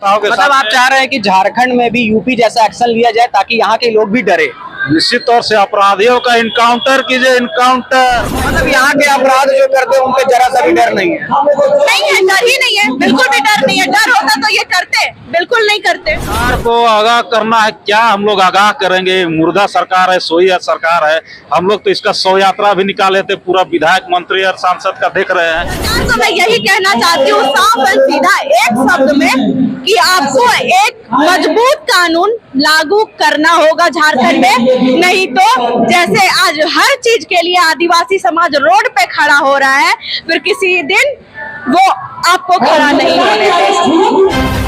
मतलब आप चाह रहे हैं कि झारखंड में भी यूपी जैसा एक्शन लिया जाए ताकि यहाँ के लोग भी डरे। निश्चित तौर से अपराधियों का इनकाउंटर कीजिए, इनकाउंटर। मतलब यहाँ के अपराध जो करते हैं उनके जरा सा भी डर नहीं है। नहीं है, डर ही नहीं है, बिल्कुल भी डर नहीं है। डर होता तो ये करते, बिल्कुल नहीं करते। सरकार को आगाह करना है, क्या हम लोग आगाह करेंगे? मुर्दा सरकार है, सोई सरकार है। हम लोग तो इसका शव यात्रा भी निकाले थे, पूरा विधायक मंत्री और सांसद का देख रहे हैं। सरकार को मैं यही कहना चाहती हूँ साफ और सीधा एक शब्द में कि आपको एक मजबूत कानून लागू करना होगा झारखंड में, नहीं तो जैसे आज हर चीज के लिए आदिवासी समाज रोड पे खड़ा हो रहा है, फिर किसी दिन वो आपको खड़ा नहीं होने देगा।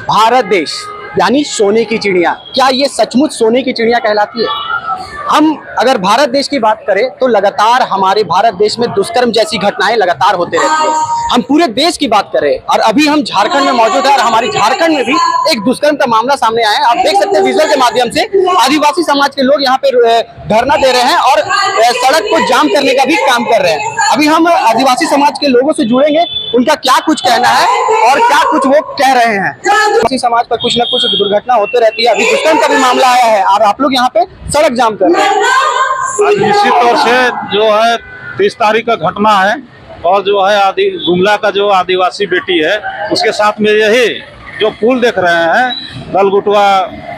भारत देश यानी सोने की चिड़िया, क्या ये सचमुच सोने की चिड़िया कहलाती है? हम अगर भारत देश की बात करें तो लगातार हमारे भारत देश में दुष्कर्म जैसी घटनाएं लगातार होते रहती है। हम पूरे देश की बात करें और अभी हम झारखंड में मौजूद है और हमारे झारखंड में भी एक दुष्कर्म का मामला सामने आया है। आप देख सकते हैं विजुअल के माध्यम से आदिवासी समाज के लोग यहाँ पे धरना दे रहे हैं और सड़क को जाम करने का भी काम कर रहे हैं। अभी हम आदिवासी समाज के लोगों से जुड़ेंगे, उनका क्या कुछ कहना है और क्या कुछ वो कह रहे हैं। आदिवासी समाज पर कुछ न कुछ दुर्घटना होते रहती है। अभी दुष्कर्म का भी मामला आया है और आप लोग यहाँ पे सड़क जाम कर रहे हैं। निश्चित तौर से जो है 30 तारीख का घटना है और जो है गुमला का जो आदिवासी बेटी है उसके साथ में यही जो पुल देख रहे हैं दलगुटवा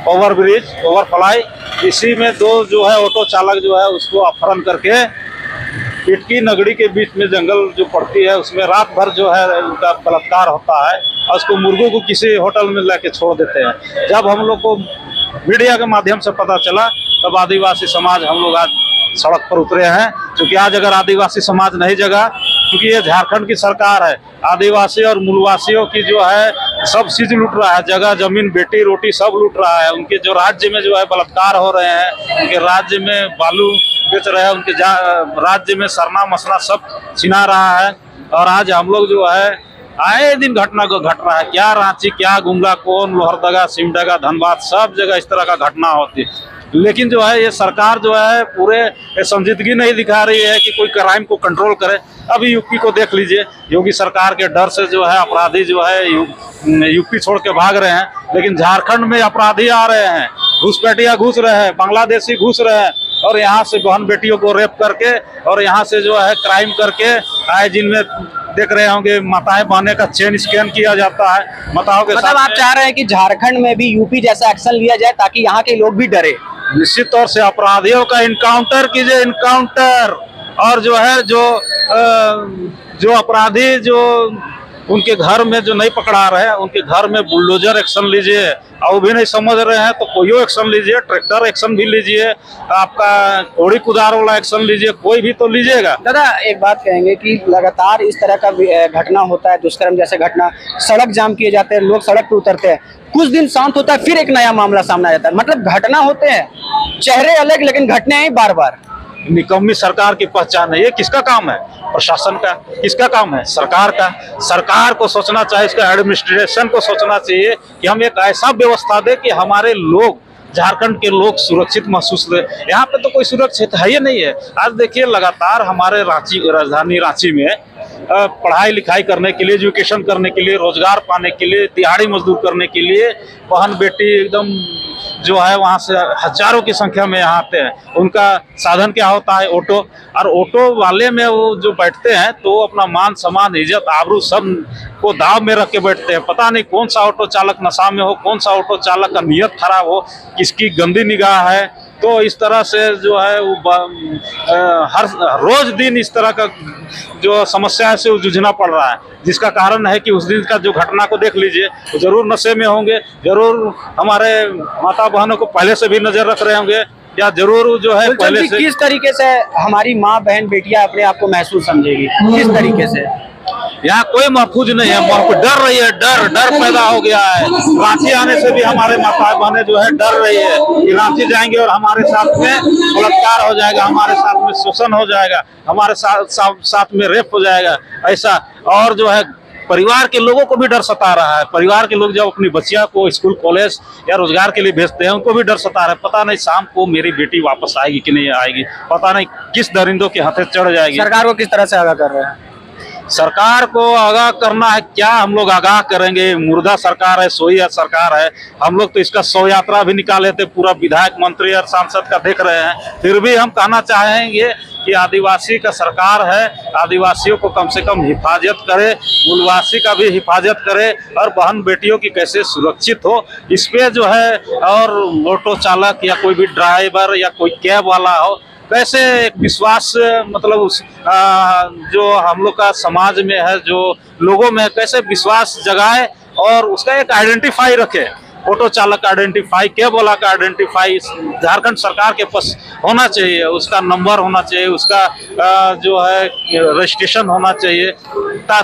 ओवरब्रिज ओवरफ्लाई, इसी में दो जो है ऑटो चालक जो है उसको अपहरण करके इटकी नगड़ी के बीच में जंगल जो पड़ती है उसमें रात भर जो है उनका बलात्कार होता है और उसको मुर्गों को किसी होटल में लेके छोड़ देते हैं। जब हम लोग को मीडिया के माध्यम से पता चला तब आदिवासी समाज हम लोग आज सड़क पर उतरे हैं। क्योंकि आज अगर आदिवासी समाज नहीं जगा, क्योंकि ये झारखंड की सरकार है, आदिवासी और मूलवासियों की जो है सब चीज लूट रहा है, जगह जमीन बेटी रोटी सब लूट रहा है। उनके जो राज्य में जो है बलात्कार हो रहे हैं, उनके राज्य में बालू बेच रहे हैं, उनके राज्य में सरना मसना सब छिना रहा है। और आज हम लोग जो है आए दिन घटना को घट रहा है, क्या रांची क्या गुमला कोन लोहरदगा सिमडगा धनबाद सब जगह इस तरह का घटना होती है। लेकिन जो है ये सरकार जो है पूरे संजीदगी नहीं दिखा रही है कि कोई क्राइम को कंट्रोल करे। अभी यूपी को देख लीजिए, योगी सरकार के डर से जो है अपराधी जो है यूपी छोड़ के भाग रहे हैं, लेकिन झारखंड में अपराधी आ रहे हैं, घुसपैठिया घुस रहे हैं, बांग्लादेशी घुस रहे हैं और यहाँ से बहन बेटियों को रेप करके और यहाँ से जो है क्राइम करके आए, जिनमें देख रहे होंगे माताएं बहने का चेन स्कैन किया जाता है माताओं के। मतलब आप चाह रहे हैं कि झारखंड में भी यूपी जैसा एक्शन लिया जाए ताकि यहाँ के लोग भी डरे। निश्चित तौर से अपराधियों का इनकाउंटर कीजिए, इनकाउंटर। और जो है जो अपराधी जो उनके घर में जो नहीं पकड़ा रहे हैं उनके घर में बुलडोजर एक्शन लीजिए, और वो भी नहीं समझ रहे हैं तो कोई एक्शन लीजिए, ट्रैक्टर एक्शन भी लीजिए, आपका कोड़ी कुदार वाला एक्शन लीजिए, कोई भी तो लीजिएगा। दादा एक बात कहेंगे कि लगातार इस तरह का घटना होता है, दुष्कर्म जैसे घटना, सड़क जाम किए जाते हैं, लोग सड़क पे उतरते हैं, कुछ दिन शांत होता है फिर एक नया मामला सामने आ जाता है। मतलब घटना होते हैं, चेहरे अलग लेकिन घटनाएं ही बार बार। निकम्मी सरकार की पहचान है। ये किसका काम है? प्रशासन का। किसका काम है? सरकार का। सरकार को सोचना चाहिए, इसका एडमिनिस्ट्रेशन को सोचना चाहिए कि हम एक ऐसा व्यवस्था दे कि हमारे लोग, झारखंड के लोग सुरक्षित महसूस करें। यहाँ पे तो कोई सुरक्षित है ही नहीं है। आज देखिए लगातार हमारे राजधानी रांची में पढ़ाई लिखाई करने के लिए, एजुकेशन करने के लिए, रोजगार पाने के लिए, दिहाड़ी मजदूर करने के लिए बहन बेटी एकदम जो है वहाँ से हजारों की संख्या में यहाँ आते हैं। उनका साधन क्या होता है? ऑटो। और ऑटो वाले में वो जो बैठते हैं तो अपना मान सम्मान इज्जत आबरू सब को दाव में रख के बैठते हैं। पता नहीं कौन सा ऑटो चालक नशा में हो, कौन सा ऑटो चालक का नियत खराब हो, किसकी गंदी निगाह है। तो इस तरह से जो है वो हर रोज दिन इस तरह का जो समस्या है से जूझना पड़ रहा है, जिसका कारण है कि उस दिन का जो घटना को देख लीजिए, तो जरूर नशे में होंगे, जरूर हमारे माता बहनों को पहले से भी नजर रख रहे होंगे, या जरूर जो है गुलशन पहले जी, से किस तरीके से हमारी माँ बहन बेटियां अपने आप को महसूस समझेगी, किस तरीके से? यहाँ कोई महफूज नहीं है, डर रही है, डर पैदा हो गया है। रांची आने से भी हमारे माता बहनें जो है डर रही है कि रांची जाएंगे और हमारे साथ में बलात्कार हो जाएगा, हमारे साथ में शोषण हो जाएगा, हमारे साथ में रेप हो जाएगा, ऐसा। और जो है परिवार के लोगों को भी डर सता रहा है। परिवार के लोग जब अपनी बच्चियों को स्कूल कॉलेज या रोजगार के लिए भेजते हैं, उनको भी डर सता रहा है। पता नहीं शाम को मेरी बेटी वापस आएगी कि नहीं आएगी, पता नहीं किस दरिंदों के हाथे चढ़ जाएगी। सरकार को किस तरह से आगाह कर रहे हैं? सरकार को आगाह करना है, क्या हम लोग आगाह करेंगे? मुर्दा सरकार है, सोई सरकार है। हम लोग तो इसका शव यात्रा भी निकाले थे, पूरा विधायक मंत्री और सांसद का देख रहे हैं। फिर भी हम कहना चाहेंगे कि आदिवासी का सरकार है, आदिवासियों को कम से कम हिफाजत करे, मूलवासी का भी हिफाजत करे और बहन बेटियों की कैसे सुरक्षित हो, इस पे जो है। और ऑटो चालक या कोई भी ड्राइवर या कोई कैब वाला हो, कैसे एक विश्वास, मतलब उस जो हम लोग का समाज में है, जो लोगों में कैसे विश्वास जगाए और उसका एक आइडेंटिफाई रखे। ऑटो चालक का आइडेंटिफाई, कैब वाला का आइडेंटिफाई झारखंड सरकार के पास होना चाहिए, उसका नंबर होना चाहिए, उसका जो है रजिस्ट्रेशन होना चाहिए,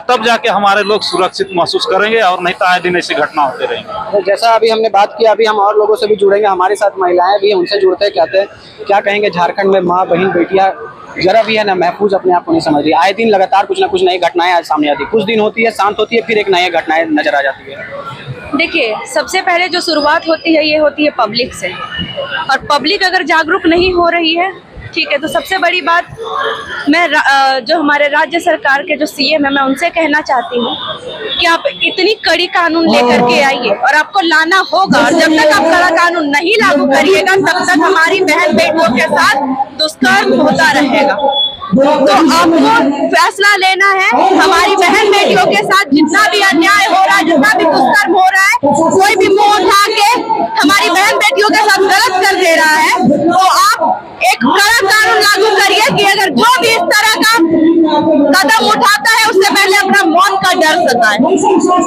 तब जाके हमारे लोग सुरक्षित महसूस करेंगे। और नहीं तो आए दिन ऐसी घटना होते रहेंगे। तो जैसा अभी हमने बात की, अभी हम और लोगों से भी जुड़ेंगे, हमारे साथ महिलाएं भी हैं, उनसे जुड़ते हैं, कहते हैं क्या कहेंगे झारखंड में माँ बहन बेटियां जरा भी है ना महफूज अपने आप को नहीं समझ रही। आए दिन लगातार कुछ ना कुछ नई घटनाएं आज सामने आती है, कुछ दिन होती है शांत होती है, फिर एक नई घटनाएं नजर आ जाती है। देखिए, सबसे पहले जो शुरुआत होती है ये होती है पब्लिक से, और पब्लिक अगर जागरूक नहीं हो रही है, ठीक है, तो सबसे बड़ी बात मैं जो हमारे राज्य सरकार के जो सीएम है, मैं उनसे कहना चाहती हूँ कि आप इतनी कड़ी कानून लेकर के आइए, और आपको लाना होगा। और जब तक आप कड़ा कानून नहीं लागू करिएगा, तब तक हमारी बहन बेटियों के साथ दुष्कर्म होता रहेगा। तो आपको फैसला लेना है। हमारी बहन बेटियों के साथ जितना भी अन्याय हो रहा है, जितना भी दुष्कर्म हो रहा है, कोई भी मुंह उठा के हमारी बहन बेटियों के साथ गलत कर दे रहा है, तो आप एक कड़ा कानून लागू करिए कि अगर जो भी इस तरह का कदम उठाता है, उससे पहले अपना मौत का डर सताए।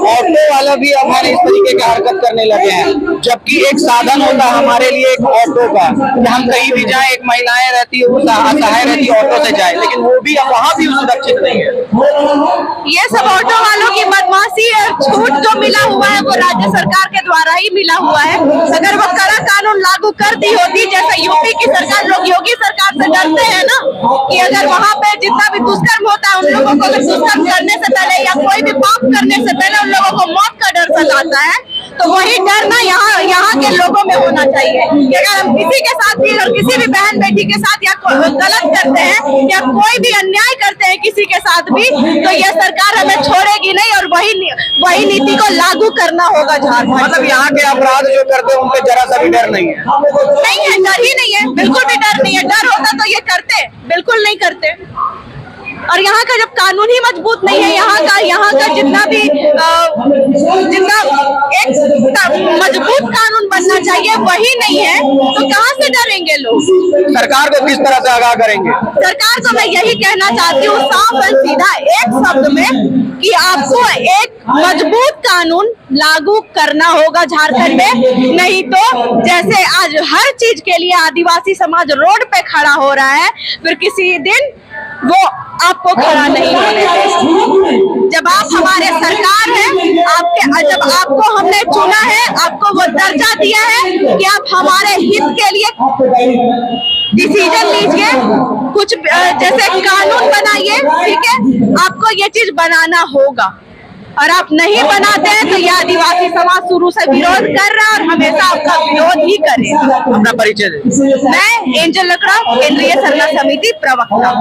ऑटो वाला भी हमारे इस तरीके की हरकत करने लगे हैं, जबकि एक साधन होता है हमारे लिए एक ऑटो का, कि हम कहीं भी जाएं, एक महिलाएं रहती है, वो असहाय रहती है, ऑटो से जाए, लेकिन वो भी अब वहाँ भी सुरक्षित नहीं है। ये सब ऑटो वालों की बदमाशी और छूट जो मिला हुआ है, वो राज्य सरकार के द्वारा ही मिला हुआ है। अगर वो कड़ा कानून लागू कर दी होती, जैसे यूपी की सरकार, लोग योगी सरकार से डरते हैं ना, कि अगर वहाँ पे जितना भी दुष्कर्म होता है, उन लोगों को दुष्कर्म करने से पहले या कोई भी पाप करने से पहले उन लोगों को मौत का डर सताता है, तो वही डर ना यहाँ के लोगों में होना चाहिए कि अगर हम किसी के साथ भी, और किसी भी बहन बेटी के साथ या गलत करते हैं या कोई भी अन्याय करते हैं किसी के साथ भी, तो ये सरकार हमें छोड़ेगी नहीं, और वही नीति को लागू करना होगा झारखंड। मतलब यहाँ के अपराध जो करते हैं उनके जरा सा भी डर नहीं है? नहीं है, डर ही नहीं है, बिल्कुल भी डर नहीं है। डर होता तो ये करते, बिल्कुल नहीं करते। और यहाँ का जब कानून ही मजबूत नहीं है, यहाँ का जितना भी जितना एक मजबूत कानून बनना चाहिए वही नहीं है, तो कहाँ से डरेंगे लोग? सरकार को किस तरह से आगाह करेंगे? सरकार को मैं यही कहना चाहती हूँ साफ और सीधा एक शब्द में, कि आपको एक मजबूत कानून लागू करना होगा झारखंड में। नहीं तो जैसे आज हर चीज के लिए आदिवासी समाज रोड पे खड़ा हो रहा है, फिर किसी दिन वो आपको खड़ा नहीं होने देगा। जब आप हमारे सरकार हैं, जब आपको हमने चुना है, आपको वो दर्जा दिया है कि आप हमारे हित के लिए डिसीजन लीजिए, कुछ जैसे कानून बनाइए, ठीक है, आपको ये चीज बनाना होगा। और आप नहीं बनाते हैं तो ये आदिवासी समाज शुरू से विरोध कर रहा है और हमेशा आपका विरोध ही करेगा। अपना परिचय दें। मैं एंजल लकड़ा, केंद्रीय सरना समिति प्रवक्ता।